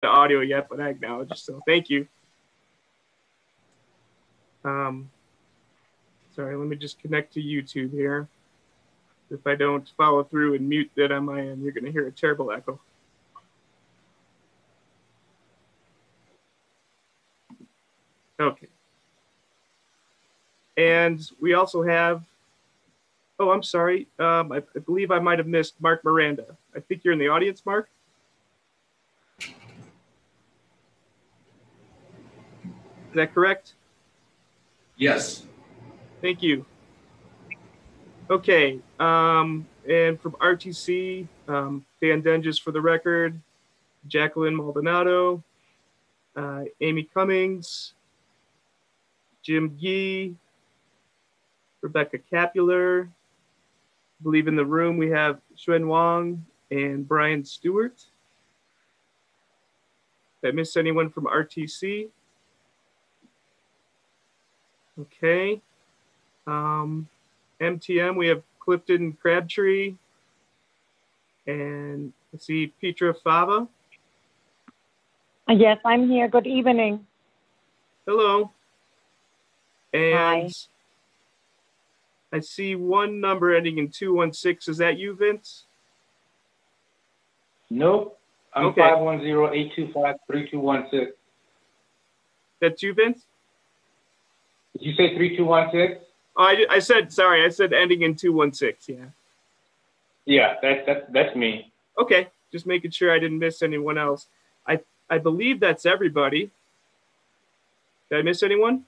the audio yet, but I acknowledge, so thank you. Sorry, let me just connect to YouTube here. If I don't follow through and mute that on my end, you're going to hear a terrible echo. Okay. And we also have, oh, I'm sorry. I believe I might have missed Mark Miranda. I think you're in the audience, Mark. Is that correct? Yes. Thank you. Okay, and from RTC, Dan Denges for the record, Jacqueline Maldonado, Amy Cummings, Jim Yee, Rebecca Capular. I believe in the room we have Xuan Wang and Brian Stewart. Did I miss anyone from RTC? Okay. MTM, we have Clifton Crabtree and let's see, Petra Fava. Yes, I'm here. Good evening. Hello. And hi. I see one number ending in 216. Is that you, Vince? Nope. I'm okay. 510-825-3216. That's you, Vince? Did you say 3216? Oh, I said, sorry, I said ending in 216, yeah. Yeah, that's me. Okay, just making sure I didn't miss anyone else. I believe that's everybody. Did I miss anyone?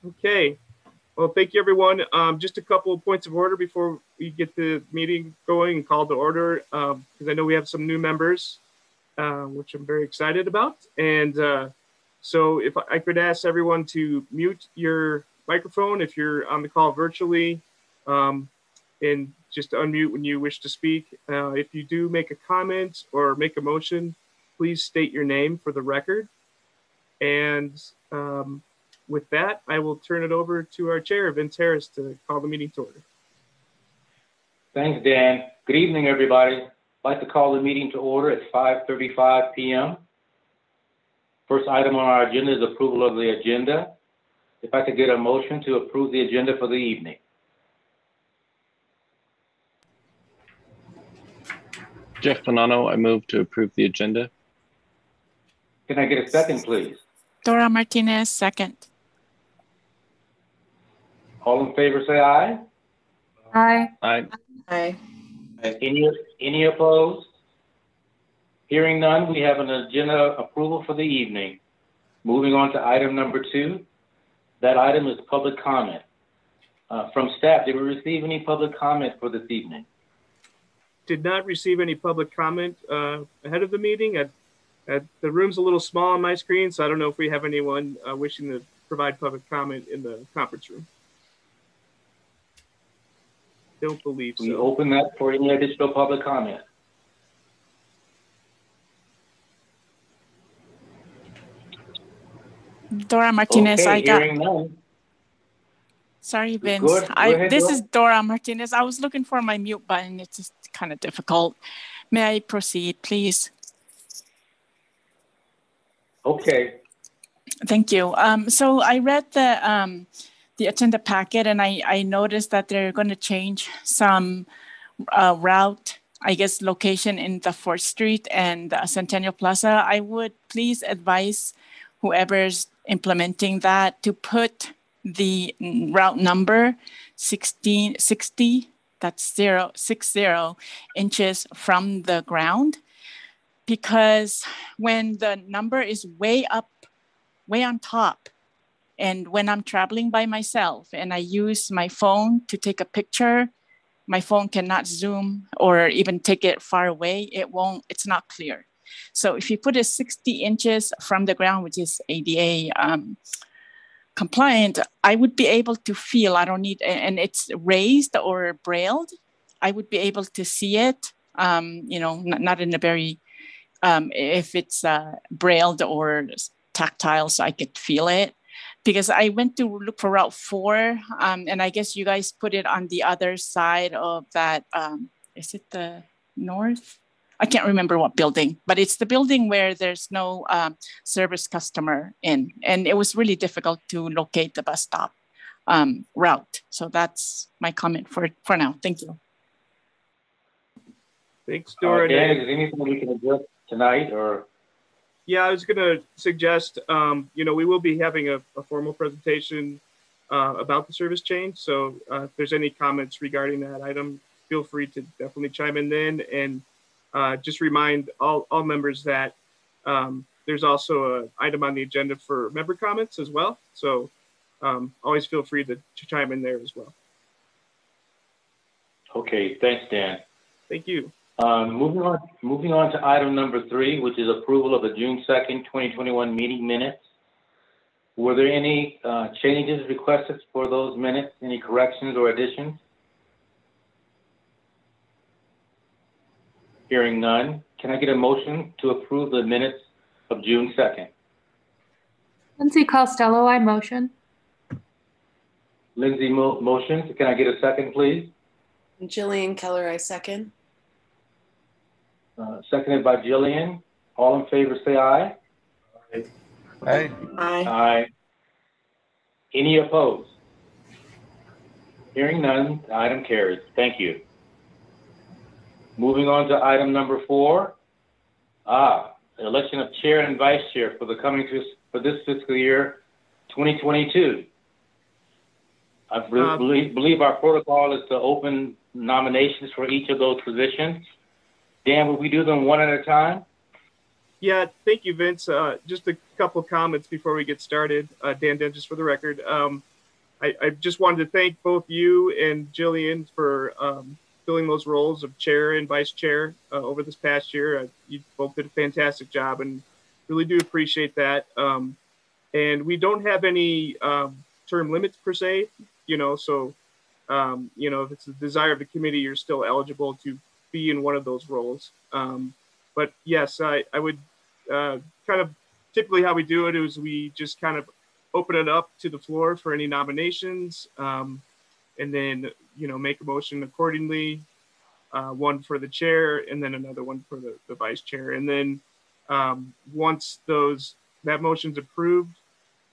Okay, well, thank you, everyone. Just a couple of points of order before we get the meeting going and call to order, because I know we have some new members, which I'm very excited about. And so if I could ask everyone to mute your microphone if you're on the call virtually, and just unmute when you wish to speak. If you do make a comment or make a motion, please state your name for the record. And with that, I will turn it over to our chair, Vince Harris, to call the meeting to order. Thanks, Dan. Good evening, everybody. I'd like to call the meeting to order at 5:35 p.m. First item on our agenda is approval of the agenda. If I could get a motion to approve the agenda for the evening. Jeff Bonanno, I move to approve the agenda. Can I get a second, please? Dora Martinez, second. All in favor, say aye. Aye. Aye. Aye. Any opposed? Hearing none, we have an agenda approval for the evening. Moving on to item number 2. That item is public comment. From staff, did we receive any public comment for this evening? Did not receive any public comment ahead of the meeting. The room's a little small on my screen, so I don't know if we have anyone wishing to provide public comment in the conference room. Don't believe so. We open that for any additional public comment. Dora Martinez, okay, I got. Hearing none. Sorry, Vince. Go ahead, this Dora. is Dora Martinez. I was looking for my mute button. It's just kind of difficult. May I proceed, please? Okay. Thank you. So I read the agenda packet, and I noticed that they're going to change some route, I guess, location in the 4th Street and Centennial Plaza. I would please advise whoever's implementing that to put the route number 1660, that's 60 inches from the ground, because when the number is way up, way on top, and when I'm traveling by myself and I use my phone to take a picture, my phone cannot zoom or even take it far away. It's not clear. So if you put it 60 inches from the ground, which is ADA compliant, I would be able to feel, I don't need, and it's raised or brailled, I would be able to see it, not in a very, if it's brailled or tactile, so I could feel it. Because I went to look for Route 4, and I guess you guys put it on the other side of that, is it the north? I can't remember what building, but it's the building where there's no service customer in. And it was really difficult to locate the bus stop route. So that's my comment for now. Thank you. Thanks, Dora. Dan, is there anything we can address tonight or? Yeah, I was going to suggest, we will be having a formal presentation about the service change. So if there's any comments regarding that item, feel free to definitely chime in then. And just remind all members that there's also an item on the agenda for member comments as well. So always feel free to chime in there as well. Okay, thanks, Dan. Thank you. Moving on to item number 3, which is approval of the June 2nd, 2021 meeting minutes. Were there any changes requested for those minutes? Any corrections or additions? Hearing none, can I get a motion to approve the minutes of June 2nd? Lindsay Costello, I motion. Lindsay motions. Can I get a second, please? Jillian Keller, I second. Seconded by Jillian. All in favor, say aye. Aye. Aye. Aye. Any opposed? Hearing none, the item carries. Thank you. Moving on to item number 4. Election of chair and vice chair for this fiscal year 2022. I believe our protocol is to open nominations for each of those positions. Dan, will we do them one at a time? Yeah, thank you, Vince. Just a couple comments before we get started. Dan, just for the record, I just wanted to thank both you and Jillian for filling those roles of chair and vice chair over this past year. You both did a fantastic job and really do appreciate that. And we don't have any term limits per se, so, if it's the desire of the committee, you're still eligible to be in one of those roles. But yes, I would kind of typically how we do it is we just kind of open it up to the floor for any nominations, and then, make a motion accordingly, one for the chair and then another one for the vice chair. And then once that motion's approved,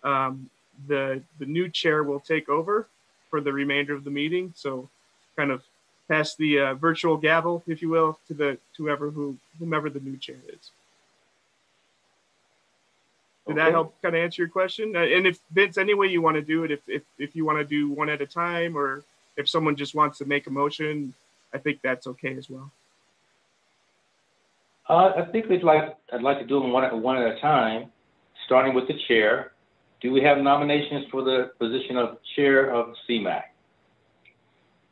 the new chair will take over for the remainder of the meeting. So kind of pass the virtual gavel, if you will, to whomever the new chair is. Did that help kind of answer your question? And if Vince, any way you want to do it, if you want to do one at a time, or if someone just wants to make a motion, I think that's okay as well. I think I'd like to do them one at a time, starting with the chair. Do we have nominations for the position of chair of Cmac?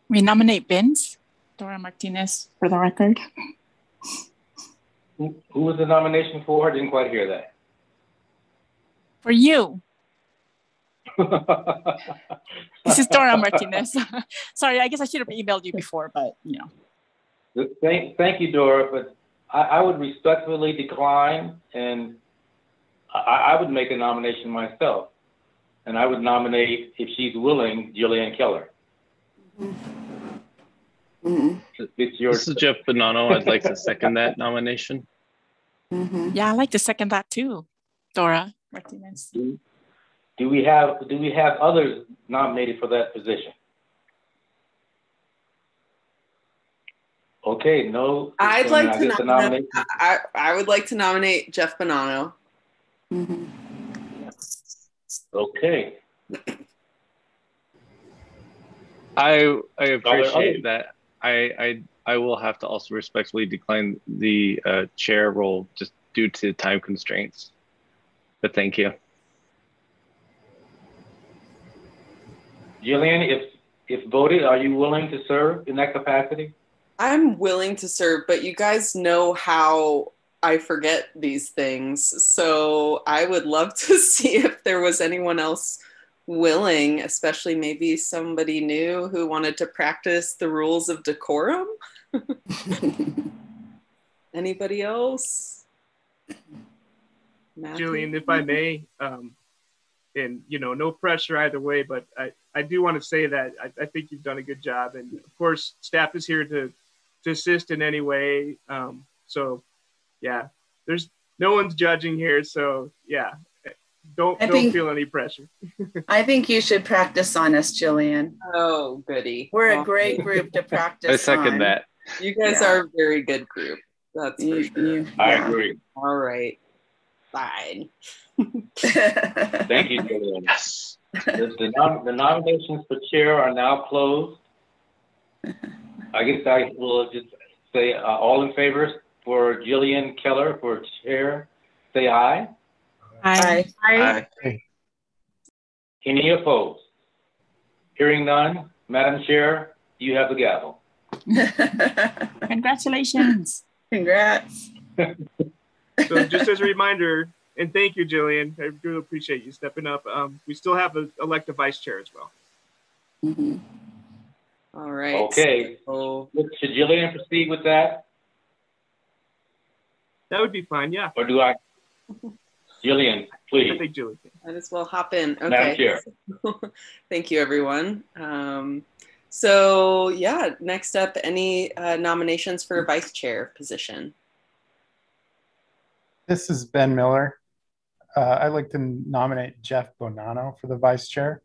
We nominate Vince, Dora Martinez, for the record. Who was the nomination for? I didn't quite hear that. For you. This is Dora Martinez. Sorry, I guess I should have emailed you before, but Thank you, Dora, but I would respectfully decline, and I would make a nomination myself, and I would nominate, if she's willing, Jillian Keller. Mm-hmm. It's yours. This is Jeff Bonanno. I'd like to second that nomination. Mm-hmm. yeah, I'd like to second that too, Dora Martinez. Do we have others nominated for that position? Okay, no. I'd like to nominate. I would like to nominate Jeff Bonanno. Mm-hmm. Okay. I appreciate that. I will have to also respectfully decline the chair role just due to time constraints. But thank you. Jillian, if voted, are you willing to serve in that capacity? I'm willing to serve, but you guys know how I forget these things. So I would love to see if there was anyone else willing, especially maybe somebody new who wanted to practice the rules of decorum. Anybody else? Matthew? Jillian, if I may, and no pressure either way, but I do want to say that I think you've done a good job, and of course staff is here to assist in any way, So yeah, there's no one's judging here. So yeah, don't feel any pressure. I think you should practice on us, Jillian. Oh, goody. We're a great group to practice on. I second that. You guys are a very good group. That's for sure. I agree. All right. Fine. Thank you, Jillian. Yes. The nominations for chair are now closed. I guess I will just say all in favor for Jillian Keller for chair, say aye. Aye. Aye. Any opposed? Hearing none, Madam Chair, you have the gavel. Congratulations. Congrats. So just as a reminder, and thank you, Jillian, I really appreciate you stepping up. We still have an elected vice chair as well. Mm-hmm. All right. Okay. So, Should Jillian proceed with that? That would be fine, yeah. Or do I? Jillian, please. I think Jillian can. might as well hop in. Okay. Madam Chair. Thank you, everyone. So yeah, next up, any nominations for vice chair position? This is Ben Miller. I'd like to nominate Jeff Bonanno for the vice chair.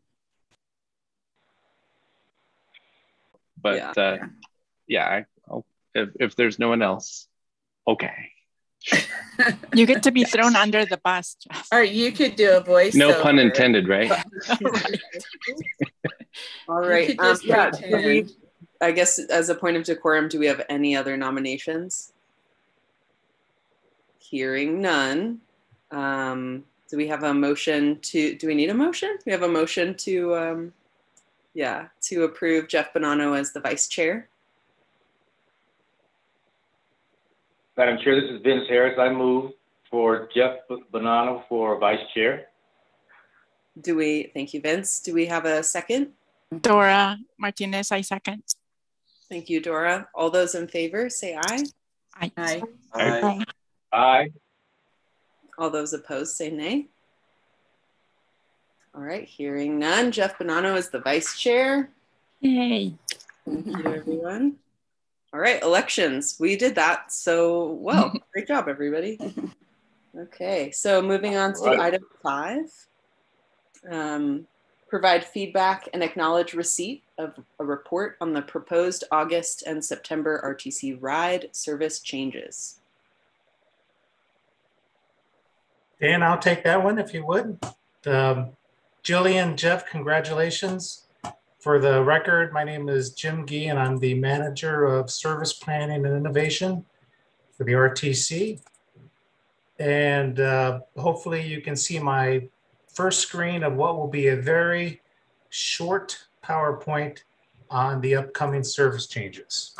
But if there's no one else, okay. You get to be thrown under the bus, Jeff. Or you could do a voice. No pun intended, right? All right. Yeah. I guess as a point of decorum, do we have any other nominations? Hearing none. Do we have a motion to, do we need a motion? We have a motion to, to approve Jeff Bonanno as the vice chair. Madam Chair, this is Vince Harris. I move for Jeff Bonanno for vice chair. Thank you, Vince. Do we have a second? Dora Martinez, I second. Thank you, Dora. All those in favor, say aye. Aye. Aye. Aye. Aye. All those opposed, say nay. All right, hearing none. Jeff Bonanno is the vice chair. Yay. Thank you, everyone. All right, elections. We did that so well. Great job, everybody. Okay, so moving on to item 5. Provide feedback and acknowledge receipt of a report on the proposed August and September RTC ride service changes. Dan, I'll take that one if you would. Jillian, Jeff, congratulations. For the record, my name is Jim Gee, and I'm the Manager of Service Planning and Innovation for the RTC. And hopefully you can see my first screen of what will be a very short PowerPoint on the upcoming service changes.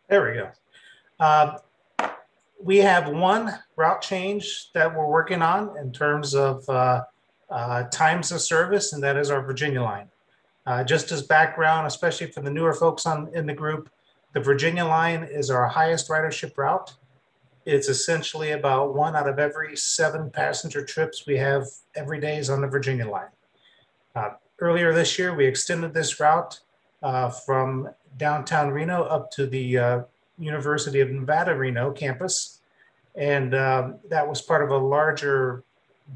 There we go. We have one route change that we're working on in terms of times of service, and that is our Virginia line. Just as background, especially for the newer folks in the group, the Virginia line is our highest ridership route. It's essentially about 1 out of every 7 passenger trips we have every day is on the Virginia line. Earlier this year, we extended this route from downtown Reno up to the University of Nevada, Reno campus. And that was part of a larger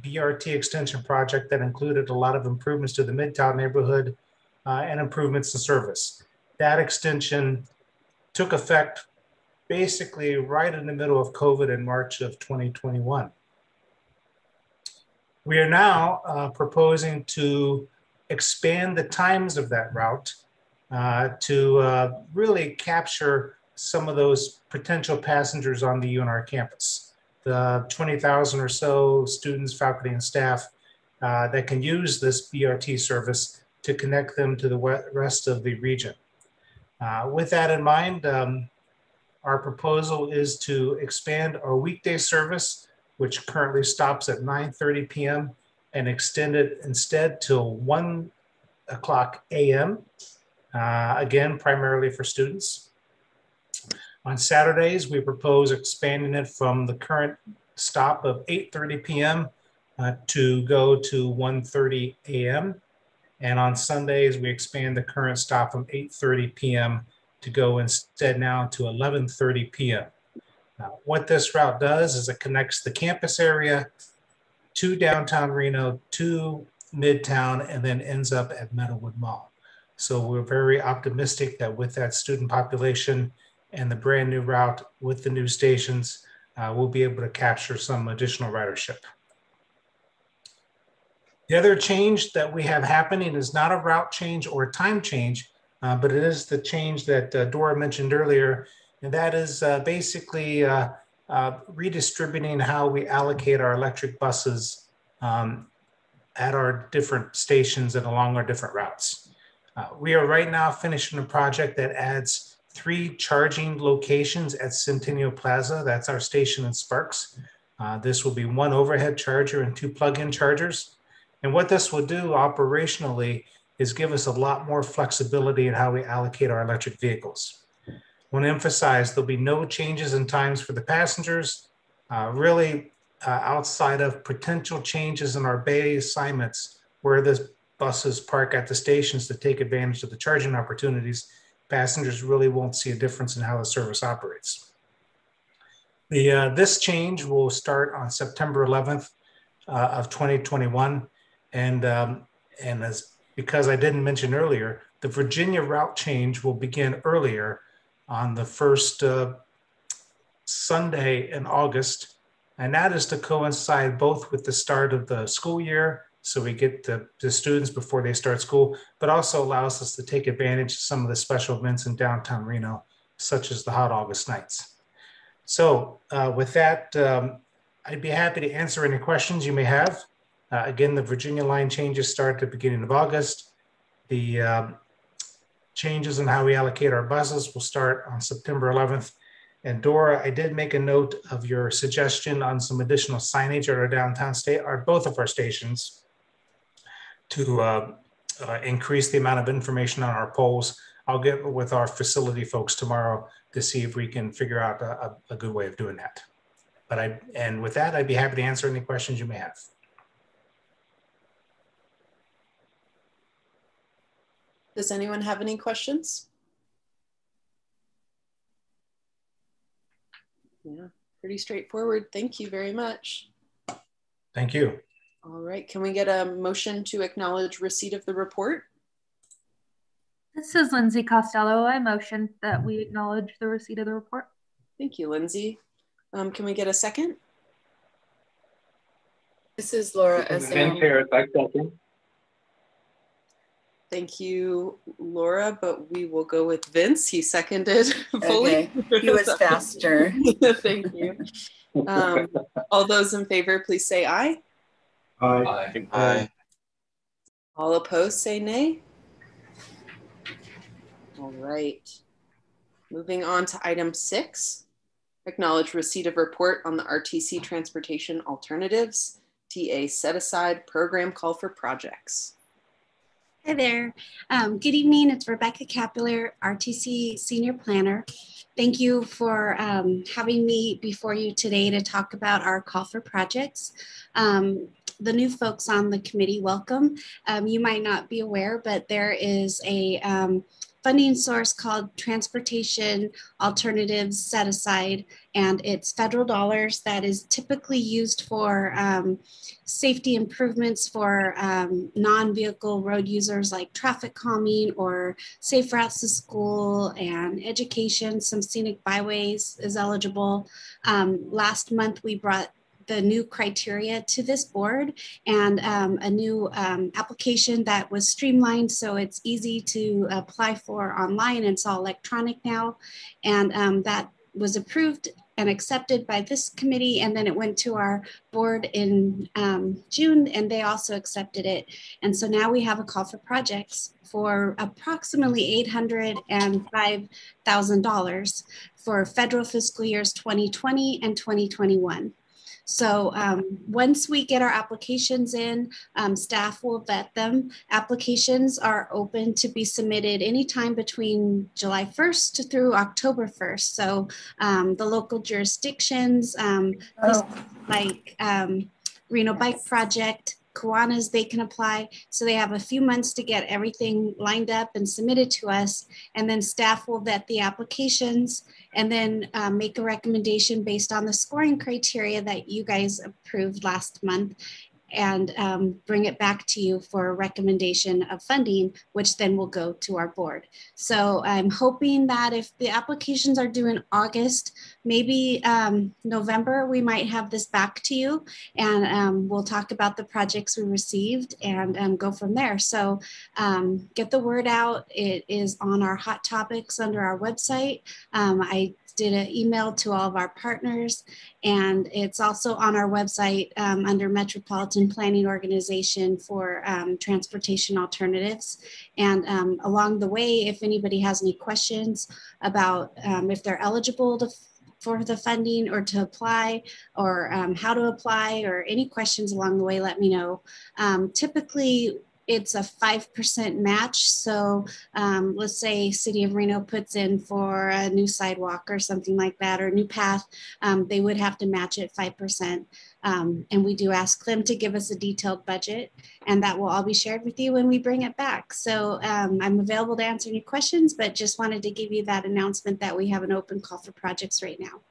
BRT extension project that included a lot of improvements to the Midtown neighborhood and improvements to service. That extension took effect basically right in the middle of COVID in March of 2021. We are now proposing to expand the times of that route to really capture some of those potential passengers on the UNR campus. The 20,000 or so students, faculty, and staff that can use this BRT service to connect them to the rest of the region. With that in mind, our proposal is to expand our weekday service, which currently stops at 9:30 p.m. and extend it instead till 1 o'clock a.m., again, primarily for students. On Saturdays, we propose expanding it from the current stop of 8:30 p.m. To go to 1:30 a.m. And on Sundays, we expand the current stop from 8:30 p.m. to go instead now to 11:30 p.m. Now, what this route does is it connects the campus area to downtown Reno, to Midtown, and then ends up at Meadowwood Mall. So we're very optimistic that with that student population and the brand new route with the new stations, we'll be able to capture some additional ridership. The other change that we have happening is not a route change or a time change, but it is the change that Dora mentioned earlier, and that is basically redistributing how we allocate our electric buses at our different stations and along our different routes. We are right now finishing a project that adds 3 charging locations at Centennial Plaza. That's our station in Sparks. This will be 1 overhead charger and 2 plug-in chargers. And what this will do operationally is give us a lot more flexibility in how we allocate our electric vehicles. I want to emphasize there'll be no changes in times for the passengers, outside of potential changes in our bay assignments where the buses park at the stations to take advantage of the charging opportunities. Passengers really won't see a difference in how the service operates. This change will start on September 11th of 2021. And because I didn't mention earlier, the Virginia route change will begin earlier on the first Sunday in August. And that is to coincide both with the start of the school year, so we get the students before they start school, but also allows us to take advantage of some of the special events in downtown Reno, such as the Hot August Nights. So with that, I'd be happy to answer any questions you may have. Again, the Virginia line changes start at the beginning of August. The changes in how we allocate our buses will start on September 11th. And Dora, I did make a note of your suggestion on some additional signage at our downtown state, or both of our stations, to increase the amount of information on our poles. I'll get with our facility folks tomorrow to see if we can figure out a good way of doing that. And with that, I'd be happy to answer any questions you may have. Does anyone have any questions? Yeah, pretty straightforward. Thank you very much. Thank you. All right, can we get a motion to acknowledge receipt of the report? This is Lindsay Costello. I motion that we acknowledge the receipt of the report. Thank you, Lindsay. Can we get a second? This is Laura S.M. Thank you, Laura, but we will go with Vince. He seconded fully. Okay. He was faster. Thank you. All those in favor, please say aye. Aye. Aye. All opposed, say nay. All right. Moving on to item 6, acknowledge receipt of report on the RTC Transportation Alternatives, TA Set Aside Program Call for Projects. Hi there. Good evening. It's Rebecca Capular, RTC Senior Planner. Thank you for having me before you today to talk about our call for projects. The new folks on the committee, welcome. You might not be aware, but there is a funding source called Transportation Alternatives Set Aside, and it's federal dollars that is typically used for safety improvements for non-vehicle road users like traffic calming or safe routes to school and education. Some scenic byways is eligible. Last month we brought the new criteria to this board and a new application that was streamlined, so it's easy to apply for online. It's all electronic now, and that was approved and accepted by this committee, and then it went to our board in June, and they also accepted it. And so now we have a call for projects for approximately $805,000 for federal fiscal years 2020 and 2021. So once we get our applications in, staff will vet them. Applications are open to be submitted anytime between July 1st through October 1st. So the local jurisdictions, like Reno Bike Project, Kiwanis, they can apply. So they have a few months to get everything lined up and submitted to us. And then staff will vet the applications and then make a recommendation based on the scoring criteria that you guys approved last month, and bring it back to you for a recommendation of funding, which then will go to our board. So I'm hoping that if the applications are due in August, maybe November, we might have this back to you, and we'll talk about the projects we received and go from there. So get the word out. It is on our hot topics under our website. I did an email to all of our partners, and it's also on our website under Metropolitan Planning Organization for transportation alternatives. And along the way, if anybody has any questions about if they're eligible for the funding or to apply, or how to apply, or any questions along the way, let me know. Typically, it's a 5% match. So let's say City of Reno puts in for a new sidewalk or something like that, or new path, they would have to match it 5%. And we do ask them to give us a detailed budget, and that will all be shared with you when we bring it back. So I'm available to answer any questions, but just wanted to give you that announcement that we have an open call for projects right now.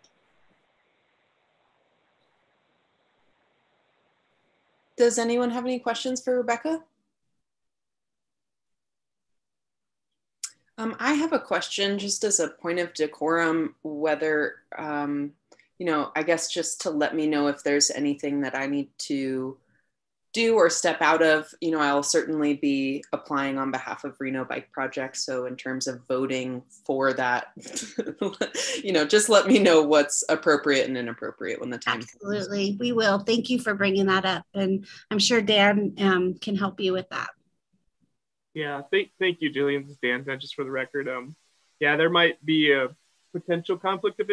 Does anyone have any questions for Rebecca? I have a question just as a point of decorum, whether, you know, I guess just to let me know if there's anything that I need to do or step out of. You know, I'll certainly be applying on behalf of Reno Bike Project. So in terms of voting for that, you know, just let me know what's appropriate and inappropriate when the time comes. Absolutely, we will. Thank you for bringing that up. And I'm sure Dan can help you with that. Yeah, thank you, Jillian. This is Dan, just for the record. Yeah, there might be a potential conflict of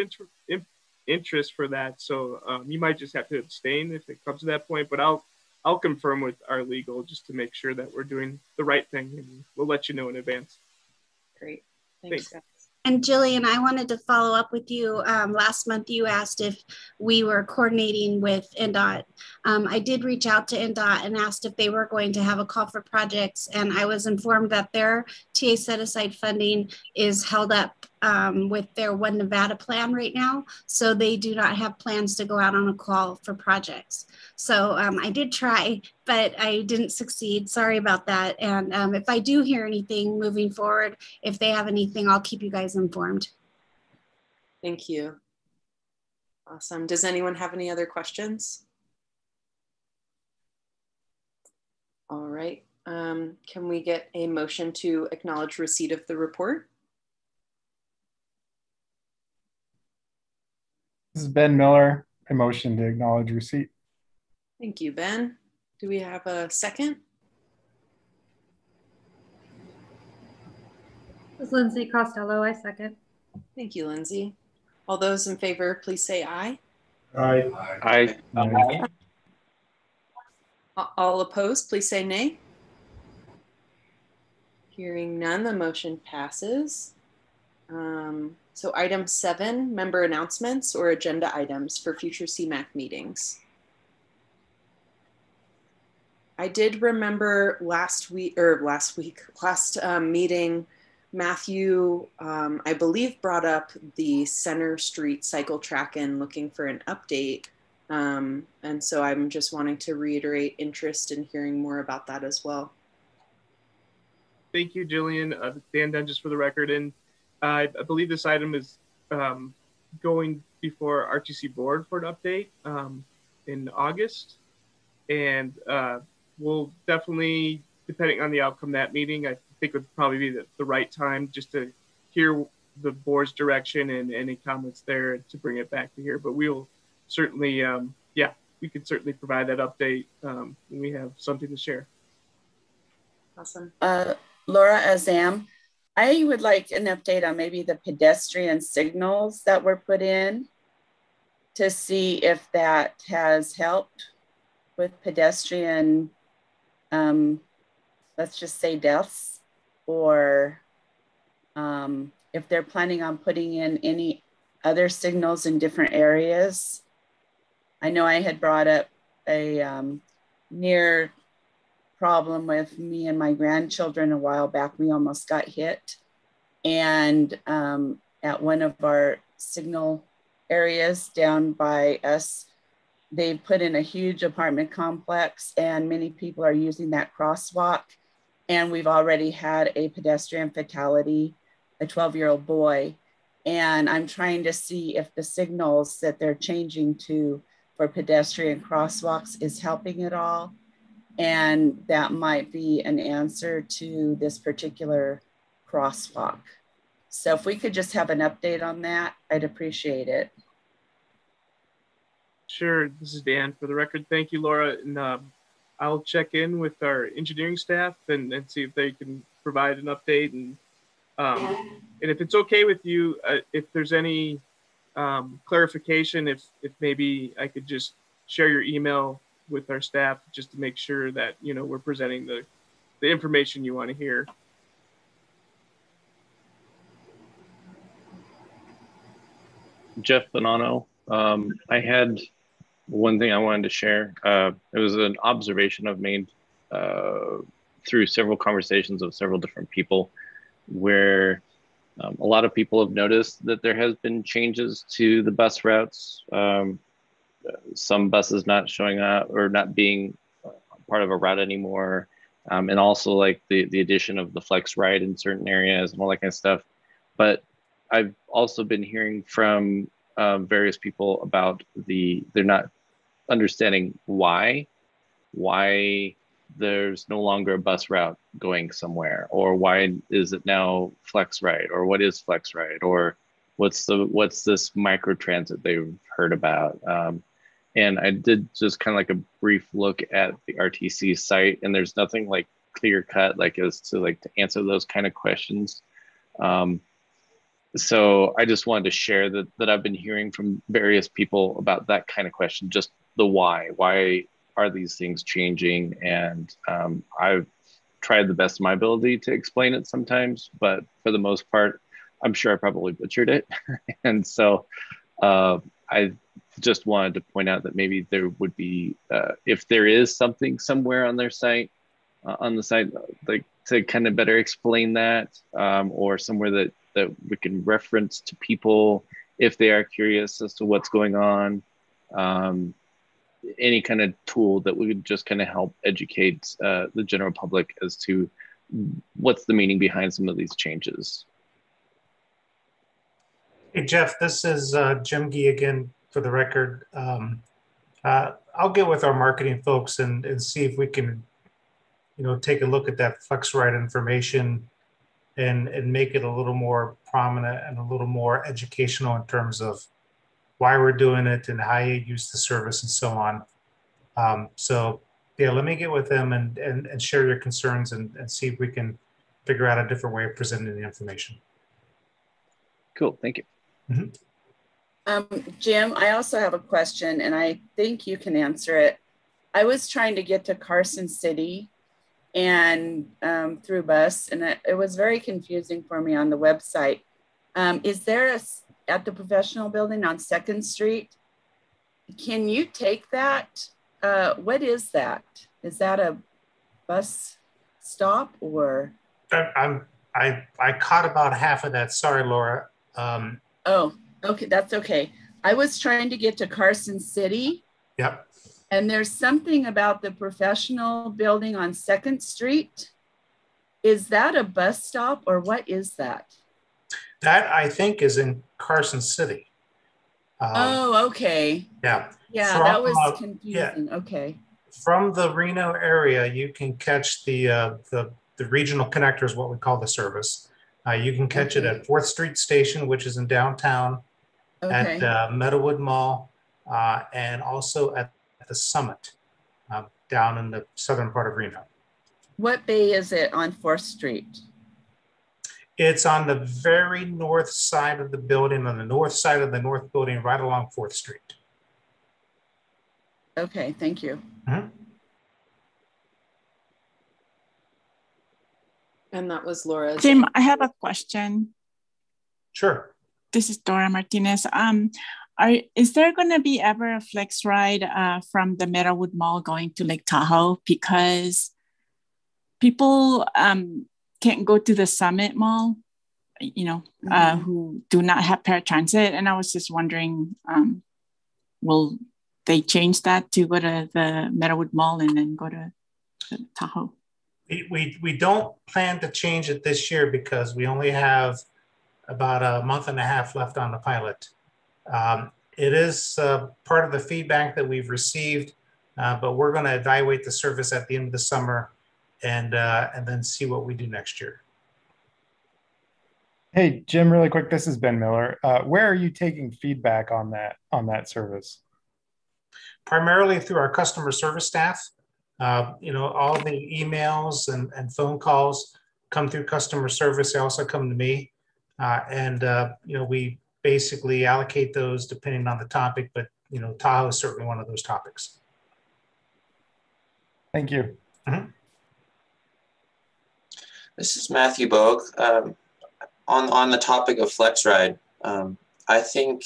interest for that. So you might just have to abstain if it comes to that point, but I'll confirm with our legal just to make sure that we're doing the right thing, and we'll let you know in advance. Great, thanks. And Jillian, I wanted to follow up with you. Last month, you asked if we were coordinating with NDOT. I did reach out to NDOT and asked if they were going to have a call for projects. And I was informed that their TA set aside funding is held up with their One Nevada plan right now. So they do not have plans to go out on a call for projects. So I did try, but I didn't succeed. Sorry about that. And if I do hear anything moving forward, if they have anything, I'll keep you guys informed. Thank you. Awesome. Does anyone have any other questions? All right. Can we get a motion to acknowledge receipt of the report? This is Ben Miller. I motion to acknowledge receipt. Thank you, Ben. Do we have a second? This is Lindsay Costello. I second. Thank you, Lindsay. All those in favor, please say aye. Aye. Aye. Aye. All opposed, please say nay. Hearing none, the motion passes. So item 7, member announcements or agenda items for future Cmac meetings. I did remember last meeting, Matthew, I believe, brought up the Center Street cycle track and looking for an update. And so I'm just wanting to reiterate interest in hearing more about that as well. Thank you, Jillian. Dan Dunn, just for the record. And I believe this item is going before RTC board for an update in August. And we'll definitely, depending on the outcome of that meeting, I think would probably be the right time just to hear the board's direction and any comments there to bring it back to here. But we'll certainly, yeah, we can certainly provide that update when we have something to share. Awesome. Laura Azam, I would like an update on maybe the pedestrian signals that were put in to see if that has helped with pedestrian, let's just say deaths, or if they're planning on putting in any other signals in different areas. I know I had brought up a near problem with me and my grandchildren a while back. We almost got hit. And at one of our signal areas down by us, they put in a huge apartment complex and many people are using that crosswalk. And we've already had a pedestrian fatality, a 12-year-old boy. And I'm trying to see if the signals that they're changing to for pedestrian crosswalks is helping at all. And that might be an answer to this particular crosswalk. So if we could just have an update on that, I'd appreciate it. Sure, this is Dan. For the record, thank you, Laura. And I'll check in with our engineering staff and see if they can provide an update. And if it's okay with you, if there's any clarification, if maybe I could just share your email with our staff just to make sure that, you know, we're presenting the information you want to hear. Jeff Bonanno. I had one thing I wanted to share. It was an observation I've made through several conversations of several different people where a lot of people have noticed that there has been changes to the bus routes. Some buses not showing up or not being part of a route anymore. And also like the addition of the flex ride in certain areas and all that kind of stuff. But I've also been hearing from various people about they're not understanding why there's no longer a bus route going somewhere, or why is it now flex ride, or what is flex ride, or what's this micro transit they've heard about. And I did just kind of like a brief look at the RTC site, and there's nothing like clear cut like as to like to answer those kind of questions. So I just wanted to share that I've been hearing from various people about that kind of question, just the why are these things changing? And I've tried the best of my ability to explain it sometimes, but for the most part, I'm sure I probably butchered it. And so I just wanted to point out that maybe there would be, if there is something somewhere on their site, on the site, like to kind of better explain that, or somewhere that we can reference to people if they are curious as to what's going on. Any kind of tool that would just kind of help educate the general public as to what's the meaning behind some of these changes. Hey, Jeff, this is Jim Gee again for the record. I'll get with our marketing folks and see if we can, you know, take a look at that flex ride information and make it a little more prominent and a little more educational in terms of why we're doing it and how you use the service and so on. So yeah, let me get with them and share your concerns and see if we can figure out a different way of presenting the information. Cool, thank you. Mm-hmm. Jim, I also have a question and I think you can answer it. I was trying to get to Carson City and through bus, and it was very confusing for me on the website. Is there at the professional building on 2nd Street, can you take that? What is that? Is that a bus stop or? I caught about half of that. Sorry, Laura. Oh, okay, that's okay. I was trying to get to Carson City. Yep. And there's something about the professional building on 2nd Street. Is that a bus stop or what is that? That I think is in Carson City. Oh, okay. Yeah. Yeah, that was confusing. Yeah. Okay. From the Reno area, you can catch the regional connector is what we call the service. You can catch it at 4th Street Station, which is in downtown, at Meadowood Mall, and also at the Summit down in the southern part of Reno. What bay is it on 4th Street? It's on the very north side of the building, on the north side of the north building, right along 4th Street. Okay, thank you. Mm-hmm. And that was Laura. Jim, I have a question. Sure. This is Dora Martinez. Is there going to be ever a flex ride from the Meadowood Mall going to Lake Tahoe? Because people can't go to the Summit Mall, who do not have paratransit. And I was just wondering, will they change that to go to the Meadowood Mall and then go to Tahoe? We don't plan to change it this year because we only have about a month and a half left on the pilot. It is part of the feedback that we've received, but we're going to evaluate the service at the end of the summer and then see what we do next year. Hey, Jim, really quick, this is Ben Miller. Where are you taking feedback on that service? Primarily through our customer service staff. All the emails and phone calls come through customer service. They also come to me. We basically allocate those depending on the topic, but Tahoe is certainly one of those topics. Thank you. Mm-hmm. This is Matthew Bogue. On the topic of FlexRide, I think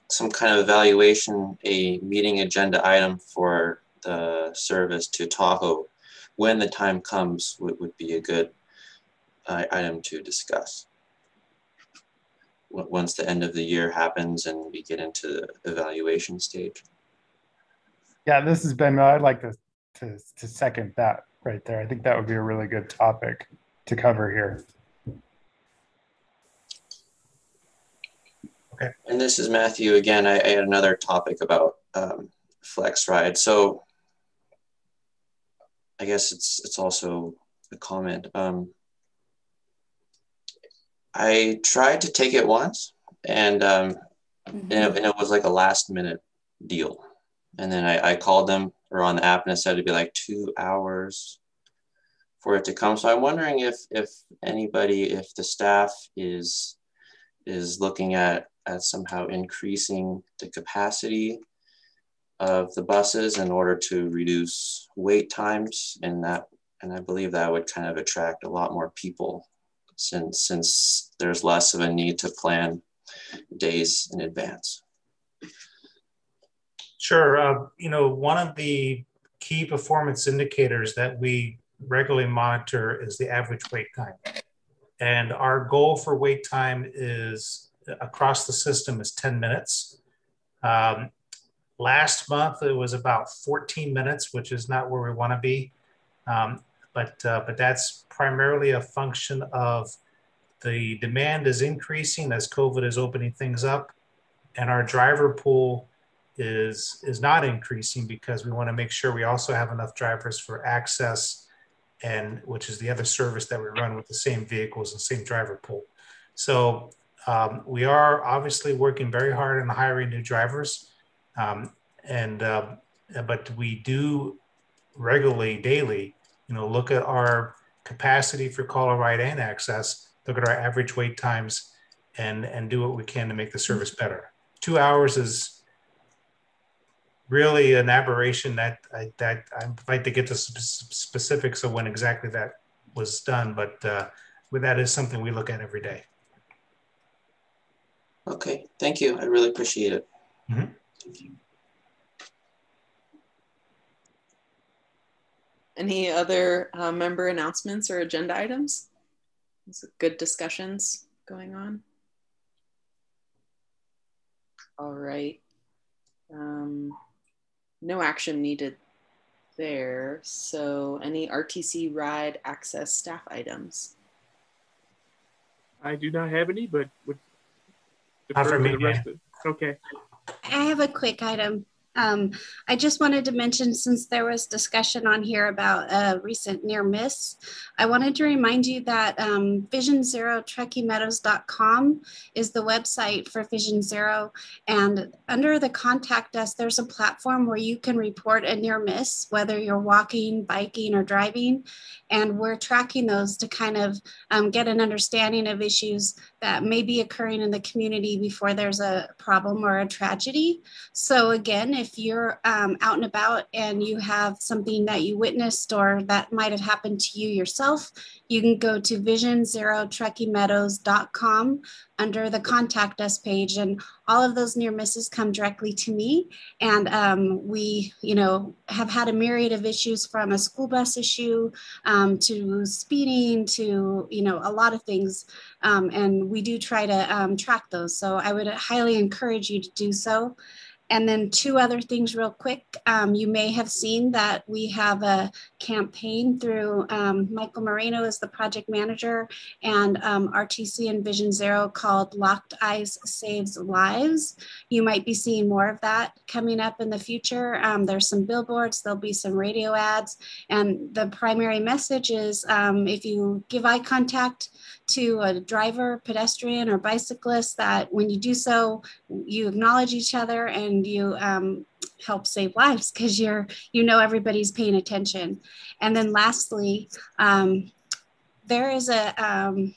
some kind of evaluation, a meeting agenda item for the service to Tahoe when the time comes would be a good item to discuss. Once the end of the year happens and we get into the evaluation stage. Yeah, this is Ben Miller. I'd like to second that right there. I think that would be a really good topic to cover here. Okay. And this is Matthew again. I had another topic about FlexRide. So I guess it's also a comment. I tried to take it once, and it was like a last minute deal. And then I called them or on the app and it said it'd be like 2 hours for it to come. So I'm wondering if the staff is looking at somehow increasing the capacity of the buses in order to reduce wait times, and I believe that would kind of attract a lot more people since there's less of a need to plan days in advance. Sure. One of the key performance indicators that we regularly monitor is the average wait time. And our goal for wait time is across the system is 10 minutes. Last month, it was about 14 minutes, which is not where we want to be. But that's primarily a function of the demand is increasing as COVID is opening things up, and our driver pool is not increasing because we want to make sure we also have enough drivers for access, and which is the other service that we run with the same vehicles and same driver pool. So we are obviously working very hard on hiring new drivers, but we do regularly, daily, look at our capacity for call or ride and access, look at our average wait times, and do what we can to make the service better. 2 hours is really an aberration that I'd like to get to specifics of when exactly that was done, but that is something we look at every day. Okay, thank you. I really appreciate it. Mm-hmm. Thank you. Any other member announcements or agenda items? Good discussions going on. All right. No action needed there. So any RTC ride access staff items? I do not have any, but would Not for defer to me, the rest of okay. I have a quick item. I just wanted to mention, since there was discussion on here about a recent near miss, I wanted to remind you that visionzerotruckeymeadows.com is the website for Vision Zero. And under the contact us, there's a platform where you can report a near miss, whether you're walking, biking, or driving. And we're tracking those to kind of get an understanding of issues that may be occurring in the community before there's a problem or a tragedy. So again, if if you're out and about and you have something that you witnessed or that might have happened to you yourself, you can go to visionzerotruckymeadows.com under the contact us page, and all of those near misses come directly to me. And we, have had a myriad of issues, from a school bus issue to speeding to, a lot of things. And we do try to track those. So I would highly encourage you to do so. And then 2 other things real quick. You may have seen that we have a campaign through Michael Moreno is the project manager, and RTC and Vision Zero, called Locked Eyes Saves Lives. You might be seeing more of that coming up in the future. There's some billboards, there'll be some radio ads, and the primary message is if you give eye contact to a driver, pedestrian, or bicyclist, that when you do so, you acknowledge each other and you help save lives, because everybody's paying attention. And then lastly, there is a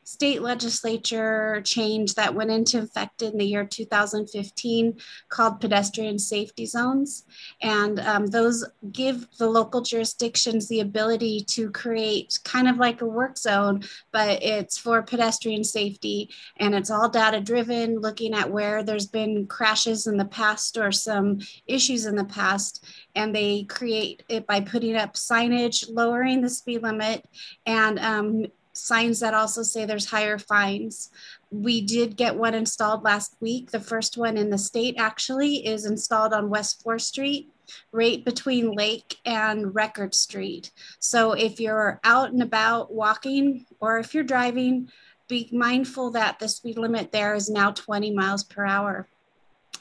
state legislature change that went into effect in the year 2015 called pedestrian safety zones. And those give the local jurisdictions the ability to create kind of like a work zone, but it's for pedestrian safety. And it's all data driven, looking at where there's been crashes in the past or some issues in the past. And they create it by putting up signage, lowering the speed limit, and signs that also say there's higher fines. We did get one installed last week. The first one in the state actually is installed on West 4th Street, right between Lake and Record Street. So if you're out and about walking, or if you're driving, be mindful that the speed limit there is now 20 miles per hour.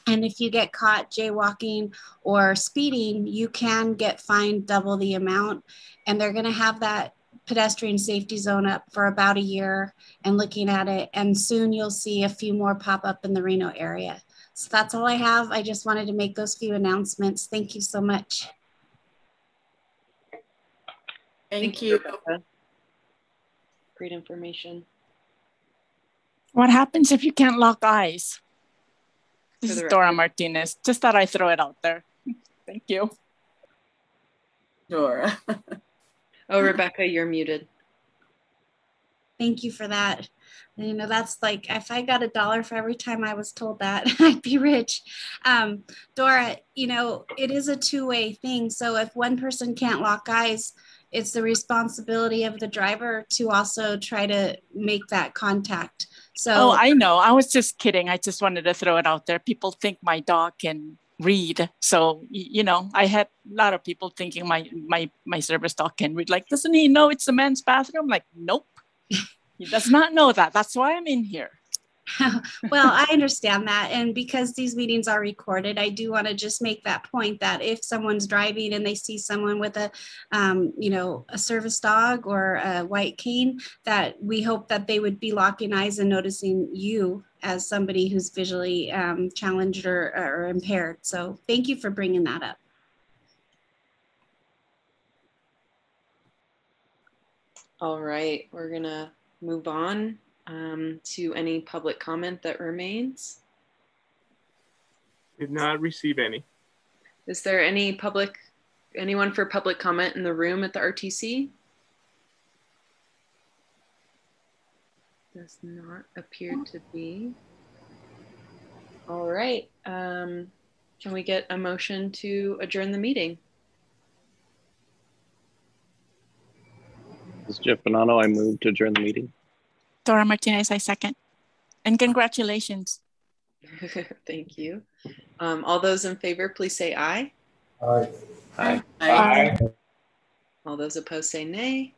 And if you get caught jaywalking or speeding, you can get fined double the amount. And they're going to have that pedestrian safety zone up for about a year and looking at it. And soon you'll see a few more pop up in the Reno area. So that's all I have. I just wanted to make those few announcements. Thank you so much. Thank you. Great information. What happens if you can't lock eyes? This is record. Dora Martinez. Just thought I'd throw it out there. Thank you. Dora. Oh, Rebecca, you're muted. Thank you for that. That's like, if I got $1 for every time I was told that, I'd be rich. Dora, it is a 2-way thing. So if one person can't lock eyes, it's the responsibility of the driver to also try to make that contact. So, I know. I was just kidding. I just wanted to throw it out there. People think my dog can read. So, I had a lot of people thinking my service dog can read. Like, doesn't he know it's the men's bathroom? Like, nope. He does not know that. That's why I'm in here. Well, I understand that. And because these meetings are recorded, I do want to just make that point that if someone's driving and they see someone with a service dog or a white cane, that we hope that they would be locking eyes and noticing you as somebody who's visually challenged or impaired. So thank you for bringing that up. All right, we're gonna move on to any public comment that remains. Did not receive any. Is there anyone for public comment in the room at the RTC? Does not appear to be. All right, can we get a motion to adjourn the meeting? This is Jeff Bonanno. I move to adjourn the meeting. Dora Martinez, I second. And congratulations. Thank you. All those in favor, please say aye. Aye. Aye. Aye. All those opposed say nay.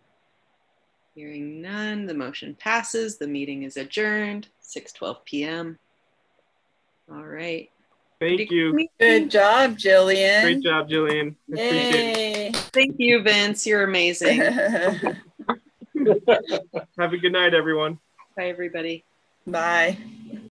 Hearing none, the motion passes. The meeting is adjourned, 6:12 p.m. All right. Thank you. Good job, Jillian. Great job, Jillian. Yay. Thank you, Vince. You're amazing. Have a good night, everyone. Bye, everybody. Bye.